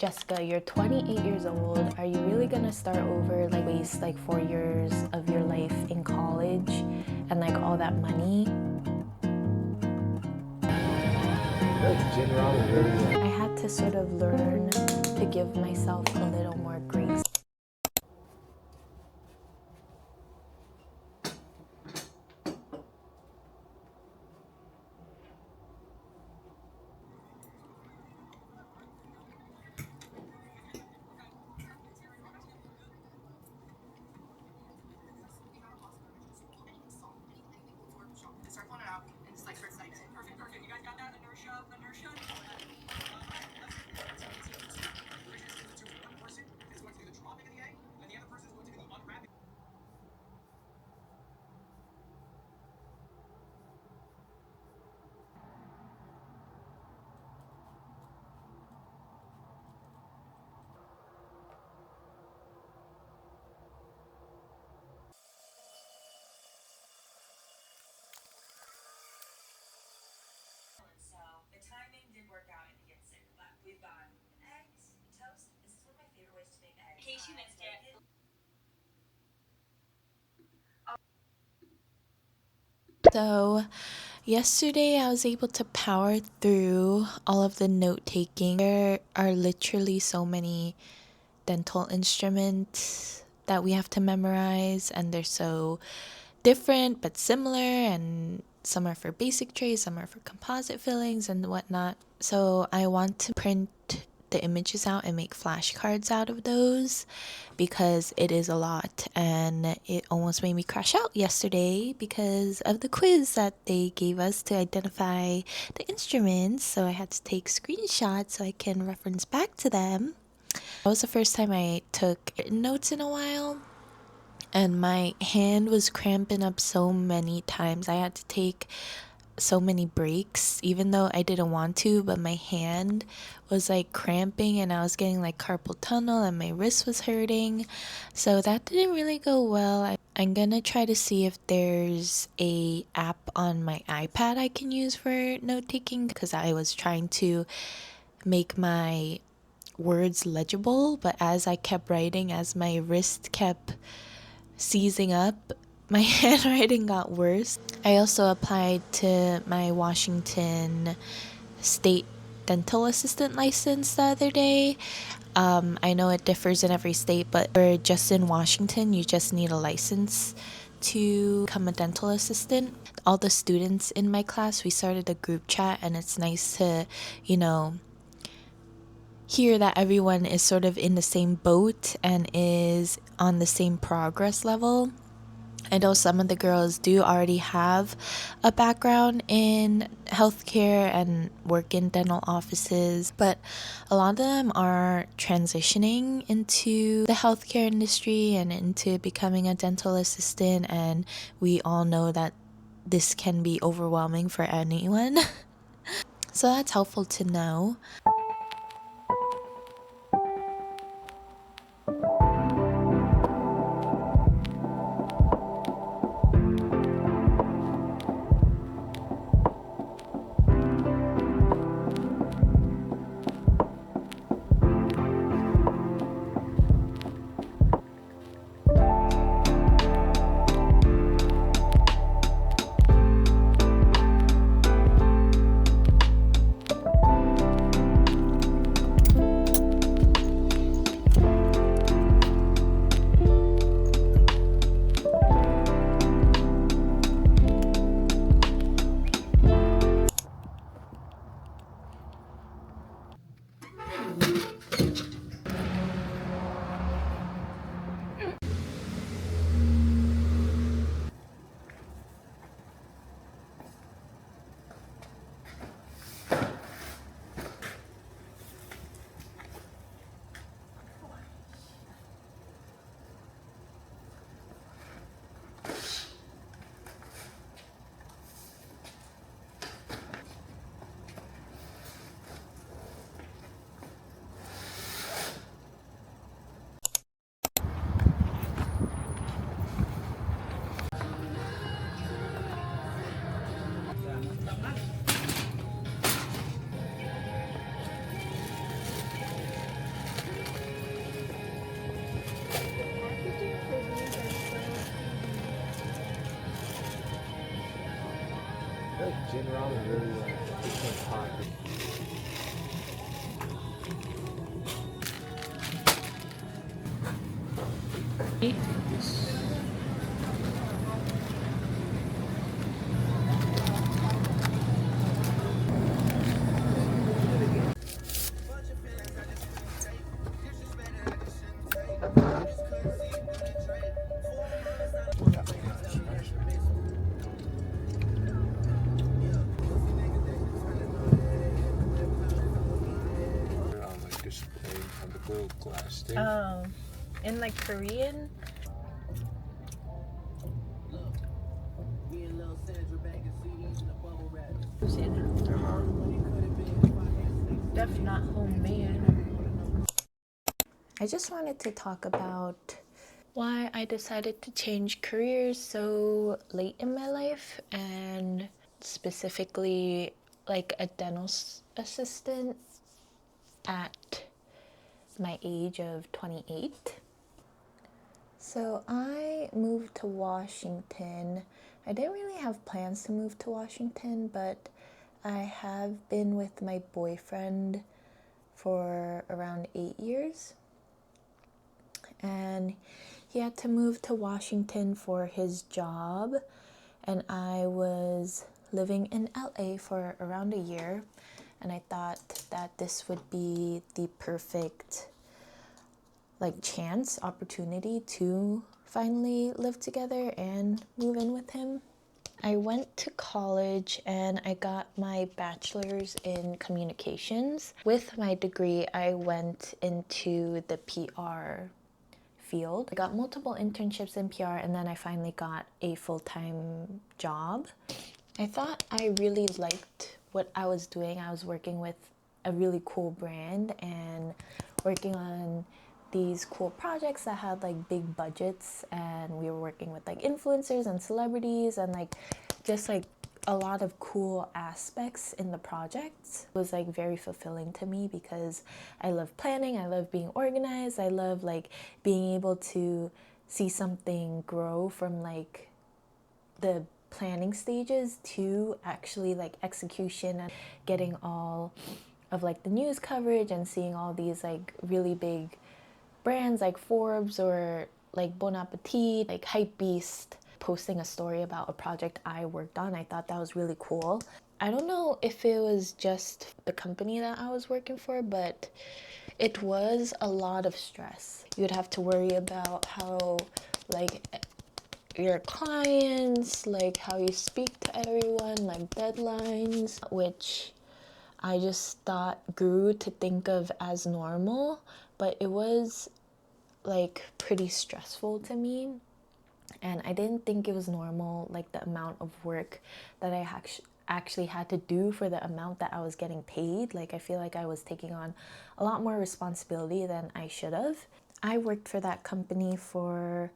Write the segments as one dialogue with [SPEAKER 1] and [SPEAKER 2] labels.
[SPEAKER 1] Jessica, you're 28 years old. Are you really gonna start over, like waste like 4 years of your life in college and like all that money? I had to sort of learn to give myself a little more grace. So yesterday I was able to power through all of the note taking. There are literally so many dental instruments that we have to memorize, and they're so different but similar, and some are for basic trays, some are for composite fillings and whatnot. So I want to print the images out and make flashcards out of those because it is a lot, and it almost made me crash out yesterday because of the quiz that they gave us to identify the instruments. So I had to take screenshots so I can reference back to them. That was the first time I took notes in a while, and my hand was cramping up so many times. I had to take so many breaks even though I didn't want to, but my hand was like cramping and I was getting like carpal tunnel and my wrist was hurting. So that didn't really go well. I'm gonna try to see if there's a app on my iPad I can use for note taking, because I was trying to make my words legible, but as I kept writing, as my wrist kept seizing up, my handwriting got worse. I also applied to my Washington state dental assistant license the other day. I know it differs in every state, but for just in Washington, you just need a license to become a dental assistant. All the students in my class, we started a group chat, and it's nice to, hear that everyone is sort of in the same boat and is on the same progress level. I know some of the girls do already have a background in healthcare and work in dental offices, but a lot of them are transitioning into the healthcare industry and into becoming a dental assistant, and we all know that this can be overwhelming for anyone. So that's helpful to know.
[SPEAKER 2] Korean ramen really like it's like hot. Like display on the little glass thing.
[SPEAKER 1] Oh, in like Korean? Def not homemade. I just wanted to talk about why I decided to change careers so late in my life, and specifically like a dental assistant at my age of 28. So I moved to Washington. I didn't really have plans to move to Washington, but I have been with my boyfriend for around 8 years. And he had to move to Washington for his job, and I was living in LA for around a year, and I thought that this would be the perfect like chance opportunity to finally live together and move in with him. I went to college and I got my bachelor's in communications. With my degree, I went into the PR field. I got multiple internships in PR, and then I finally got a full-time job. I thought I really liked what I was doing. I was working with a really cool brand and working on these cool projects that had like big budgets, and we were working with like influencers and celebrities and like just like a lot of cool aspects in the projects. It was like very fulfilling to me because I love planning, I love being organized, I love like being able to see something grow from like the planning stages to actually like execution and getting all of like the news coverage and seeing all these like really big brands like Forbes or like Bon Appetit, like Hypebeast, posting a story about a project I worked on. I thought that was really cool. I don't know if it was just the company that I was working for, but it was a lot of stress. You would have to worry about how like your clients, like how you speak to everyone, like deadlines, which I just thought grew to think of as normal, but it was like pretty stressful to me. And I didn't think it was normal, like the amount of work that I actually had to do for the amount that I was getting paid. Like I feel like I was taking on a lot more responsibility than I should have. I worked for that company for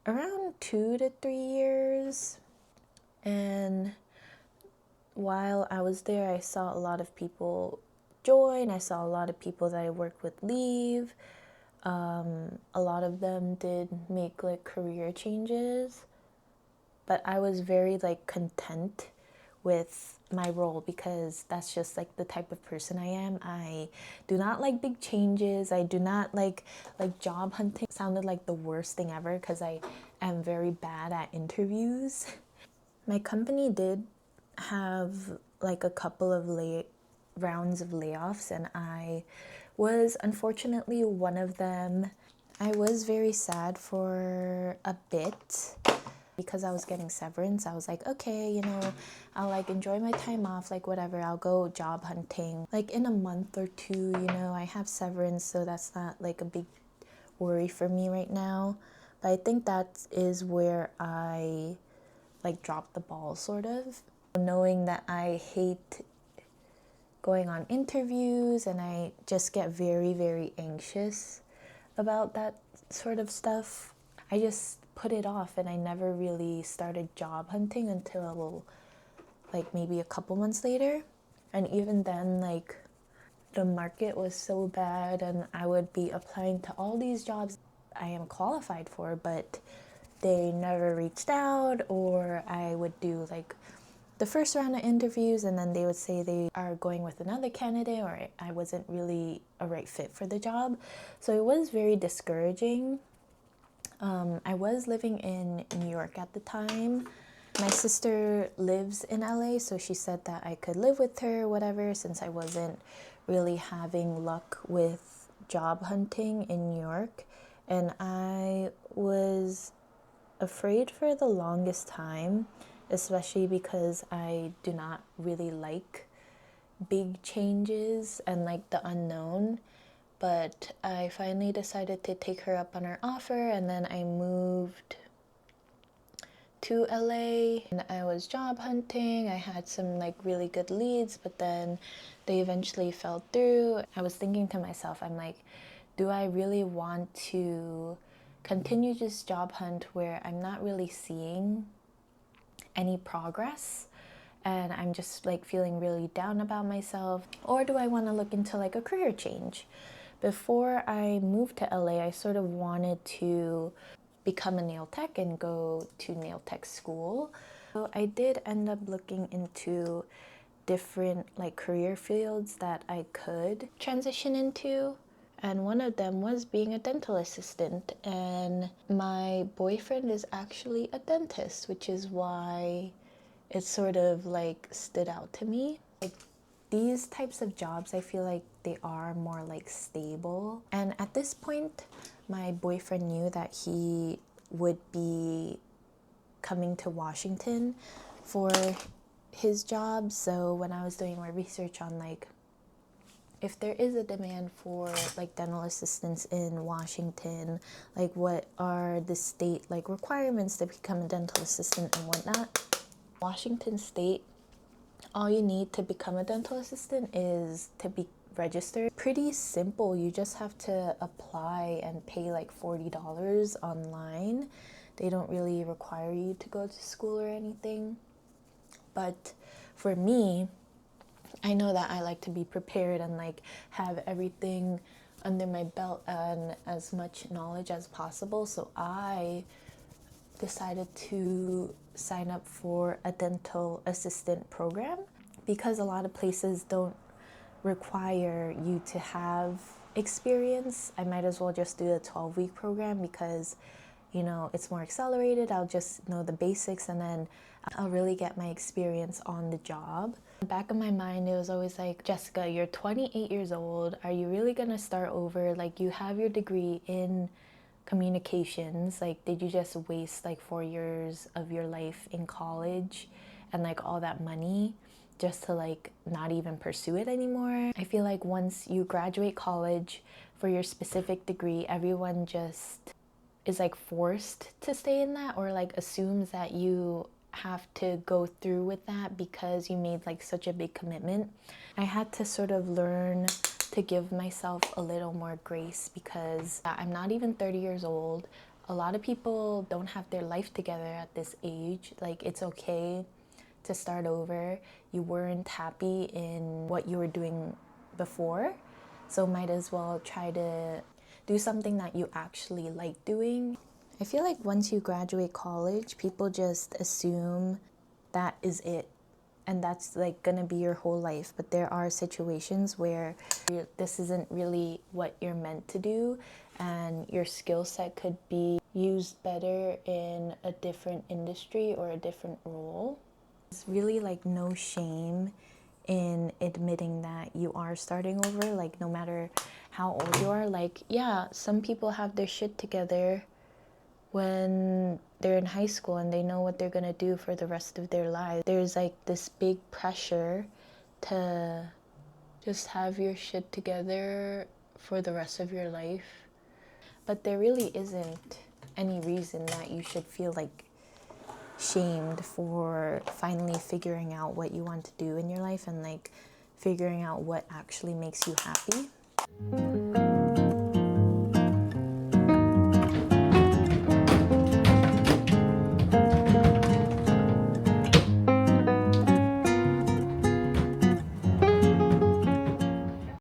[SPEAKER 1] around 2 to 3 years, and while I was there, I saw a lot of people join. I saw a lot of people that I worked with leave. A lot of them did make like career changes, but I was very like content with my role because that's just like the type of person I am. I do not like big changes. I do not like job hunting. It sounded like the worst thing ever because I am very bad at interviews. My company did have like a couple of rounds of layoffs, and I was unfortunately one of them. I was very sad for a bit because I was getting severance. I was like, okay, I'll like enjoy my time off, like whatever, I'll go job hunting. Like in a month or two, I have severance, so that's not like a big worry for me right now. But I think that is where I like dropped the ball, sort of. Knowing that I hate going on interviews and I just get very, very anxious about that sort of stuff, I just put it off and I never really started job hunting until like maybe a couple months later. And even then, like the market was so bad and I would be applying to all these jobs I am qualified for, but they never reached out, or I would do like the first round of interviews, and then they would say they are going with another candidate, or I wasn't really a right fit for the job. So it was very discouraging. I was living in New York at the time. My sister lives in LA, so she said that I could live with her, whatever, since I wasn't really having luck with job hunting in New York. And I was afraid for the longest time, especially because I do not really like big changes and like the unknown. But I finally decided to take her up on her offer, and then I moved to LA and I was job hunting. I had some like really good leads, but then they eventually fell through. I was thinking to myself, I'm like, do I really want to continue this job hunt where I'm not really seeing any progress and I'm just like feeling really down about myself? Or do I want to look into like a career change? Before I moved to LA, I sort of wanted to become a nail tech and go to nail tech school. So I did end up looking into different like career fields that I could transition into. And one of them was being a dental assistant. And my boyfriend is actually a dentist, which is why it sort of like stood out to me. Like these types of jobs, I feel like they are more like stable. And at this point, my boyfriend knew that he would be coming to Washington for his job. So when I was doing my research on like if there is a demand for like dental assistants in Washington, like what are the state like requirements to become a dental assistant and whatnot. Washington State, all you need to become a dental assistant is to be registered. Pretty simple. You just have to apply and pay like $40 online. They don't really require you to go to school or anything. But for me, I know that I like to be prepared and like have everything under my belt and as much knowledge as possible. So I decided to sign up for a dental assistant program because a lot of places don't require you to have experience. I might as well just do a 12-week program because, you know, it's more accelerated. I'll just know the basics and then I'll really get my experience on the job. In the back of my mind, it was always like, Jessica, you're 28 years old. Are you really gonna start over? Like, you have your degree in communications. Like, did you just waste like 4 years of your life in college and like all that money just to like not even pursue it anymore? I feel like once you graduate college for your specific degree, everyone just is like forced to stay in that or like assumes that you have to go through with that because you made like such a big commitment. I had to sort of learn to give myself a little more grace because I'm not even 30 years old. A lot of people don't have their life together at this age. Like, it's okay to start over. You weren't happy in what you were doing before, so might as well try to do something that you actually like doing. I feel like once you graduate college, people just assume that is it and that's like gonna be your whole life. But there are situations where this isn't really what you're meant to do and your skill set could be used better in a different industry or a different role. There's really like no shame in admitting that you are starting over, like no matter how old you are. Like, yeah, some people have their shit together when they're in high school and they know what they're gonna do for the rest of their lives. There's like this big pressure to just have your shit together for the rest of your life. But there really isn't any reason that you should feel like shamed for finally figuring out what you want to do in your life and like figuring out what actually makes you happy.